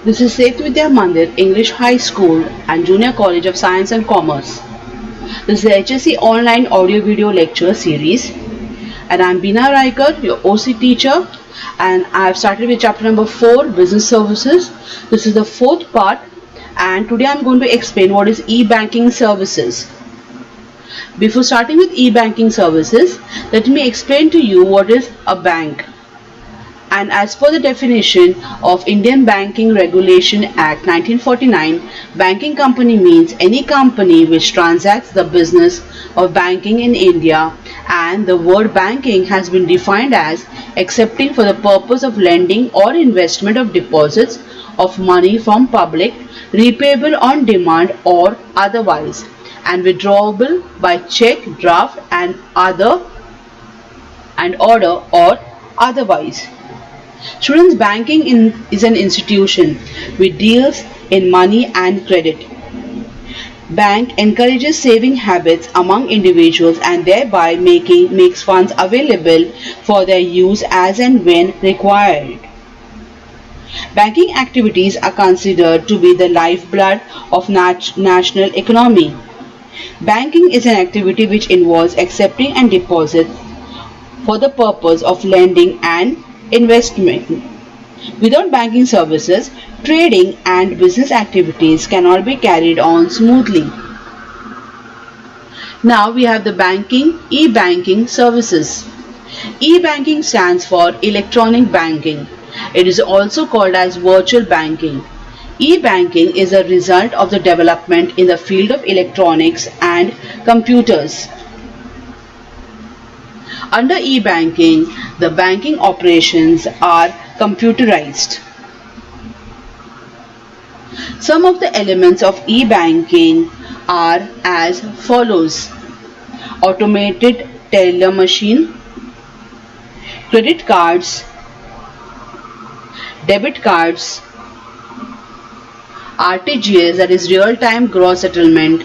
This is Setvidya Mandir English High School and Junior College of Science and Commerce. This is the HSC Online Audio Video Lecture Series, and I'm Bina Raikar, your OC teacher, and I've started with chapter number 4, Business Services. This is the fourth part, and today I'm going to explain what is e-banking services. Before starting with e-banking services, let me explain to you what is a bank. And as per the definition of Indian Banking Regulation Act 1949, banking company means any company which transacts the business of banking in India, and the word banking has been defined as accepting for the purpose of lending or investment of deposits of money from public, repayable on demand or otherwise, and withdrawable by check, draft and order or otherwise. Students, banking is an institution which deals in money and credit. Bank encourages saving habits among individuals and thereby makes funds available for their use as and when required. Banking activities are considered to be the lifeblood of national economy. Banking is an activity which involves accepting and deposits for the purpose of lending and investment. Without banking services, trading and business activities cannot be carried on smoothly. Now we have the e-banking services. E-banking stands for electronic banking. It is also called as virtual banking. E-banking is a result of the development in the field of electronics and computers. Under e-banking, the banking operations are computerized. Some of the elements of e-banking are as follows: automated teller machine, credit cards, debit cards, RTGS, that is real-time gross settlement,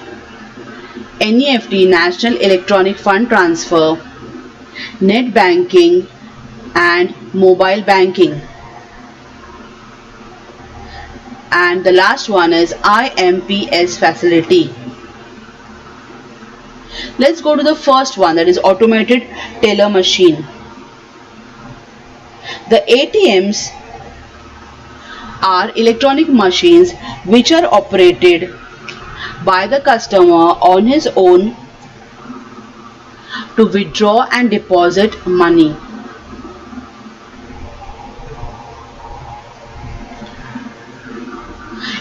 NEFT, National Electronic Fund Transfer, net banking and mobile banking. And the last one is IMPS facility. Let's go to the first one, that is automated teller machine. The ATMs are electronic machines which are operated by the customer on his own to withdraw and deposit money.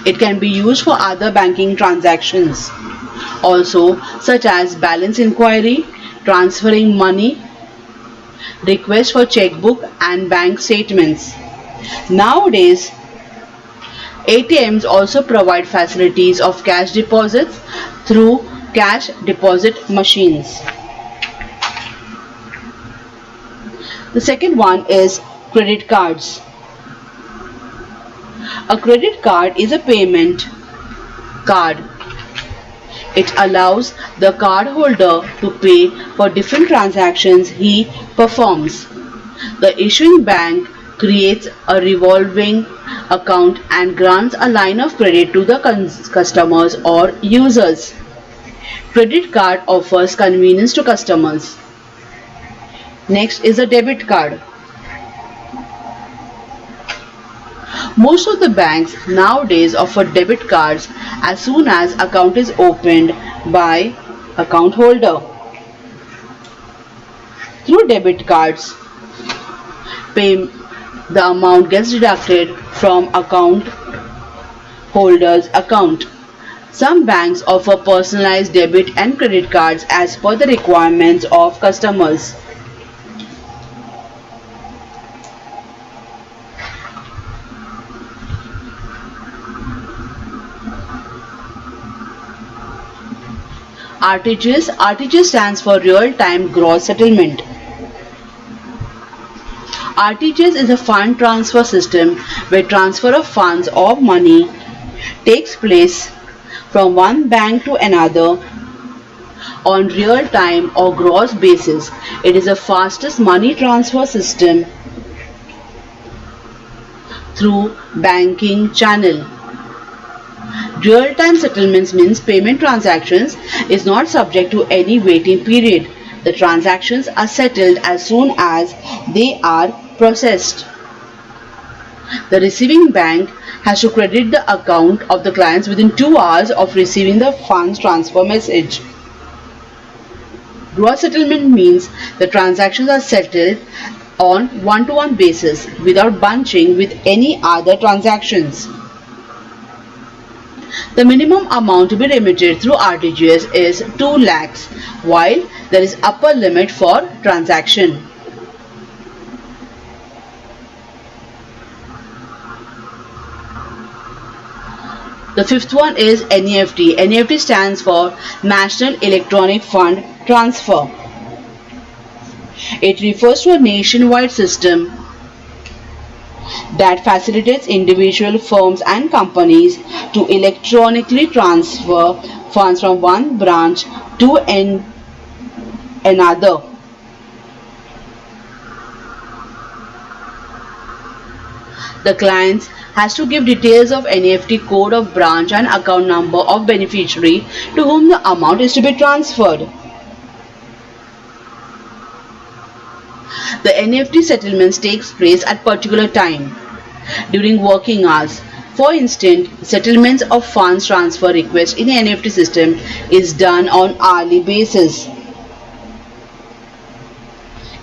It can be used for other banking transactions also, such as balance inquiry, transferring money, request for checkbook and bank statements. Nowadays, ATMs also provide facilities of cash deposits through cash deposit machines. The second one is credit cards. A credit card is a payment card. It allows the cardholder to pay for different transactions he performs. The issuing bank creates a revolving account and grants a line of credit to the customers or users. Credit card offers convenience to customers. Next is a debit card. Most of the banks nowadays offer debit cards as soon as account is opened by account holder. Through debit cards, the amount gets deducted from account holder's account. Some banks offer personalized debit and credit cards as per the requirements of customers. RTGS stands for real-time gross settlement. RTGS is a fund transfer system where transfer of funds or money takes place from one bank to another on real-time or gross basis. It is the fastest money transfer system through banking channel. Real-time settlements means payment transactions is not subject to any waiting period. The transactions are settled as soon as they are processed. The receiving bank has to credit the account of the clients within 2 hours of receiving the funds transfer message. Gross settlement means the transactions are settled on one-to-one basis without bunching with any other transactions. The minimum amount to be remitted through RTGS is 2 lakhs, while there is upper limit for transaction. The fifth one is NEFT. NEFT stands for National Electronic Fund Transfer. It refers to a nationwide system that facilitates individual firms and companies to electronically transfer funds from one branch to another. The clients has to give details of NEFT code of branch and account number of beneficiary to whom the amount is to be transferred. The NEFT settlements takes place at particular time during working hours. For instance, settlements of funds transfer request in the NEFT system is done on hourly basis.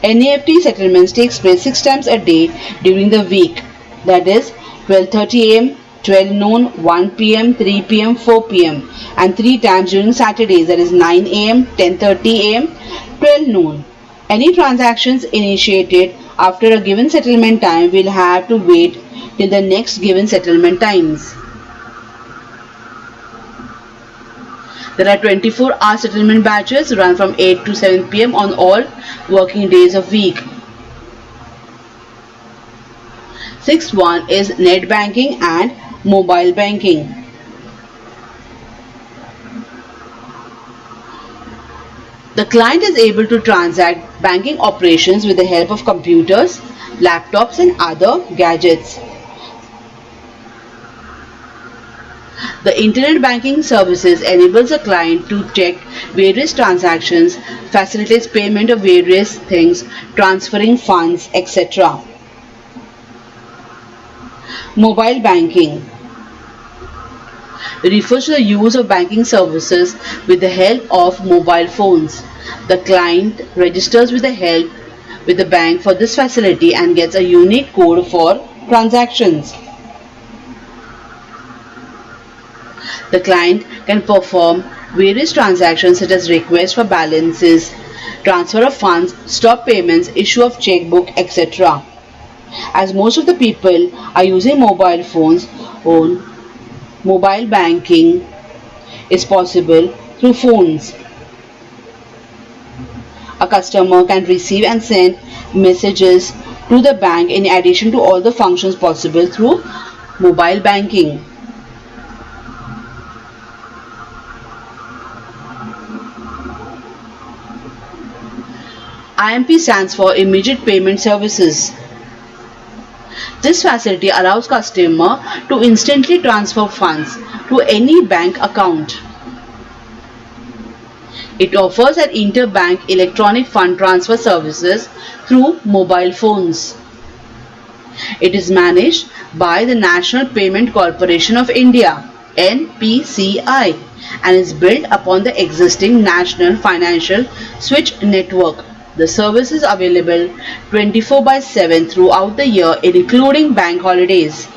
NEFT settlements takes place 6 times a day during the week, that is 12:30 am, 12 noon, 1 pm, 3 pm, 4 pm, and 3 times during Saturdays, that is 9 am, 10:30 am, 12 noon. Any transactions initiated after a given settlement time will have to wait till the next given settlement times. There are 24-hour settlement batches run from 8 to 7 pm on all working days of week. Sixth one is net banking and mobile banking. The client is able to transact banking operations with the help of computers, laptops, and other gadgets. The internet banking services enables the client to check various transactions, facilitates payment of various things, transferring funds, etc. Mobile banking refers to the use of banking services with the help of mobile phones. The client registers with the bank for this facility and gets a unique code for transactions. The client can perform various transactions such as request for balances, transfer of funds, stop payments, issue of checkbook, etc. As most of the people are using mobile phones, mobile banking is possible through phones. A customer can receive and send messages to the bank in addition to all the functions possible through mobile banking. IMP stands for Immediate Payment Services. This facility allows customer to instantly transfer funds to any bank account. It offers an interbank electronic fund transfer services through mobile phones. It is managed by the National Payment Corporation of India (NPCI) and is built upon the existing National Financial Switch Network. The service is available 24/7 throughout the year, including bank holidays.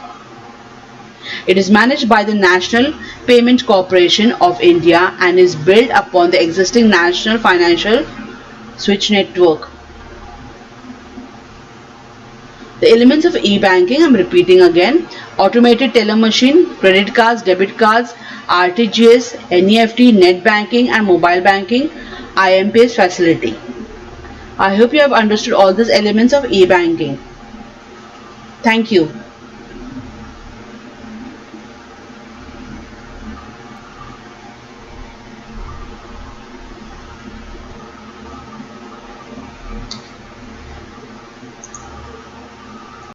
It is managed by the National Payment Corporation of India and is built upon the existing National Financial Switch Network. The elements of e-banking, I'm repeating again: automated teller machine, credit cards, debit cards, RTGS, NEFT, net banking and mobile banking, IMPS facility. I hope you have understood all these elements of e-banking. Thank you.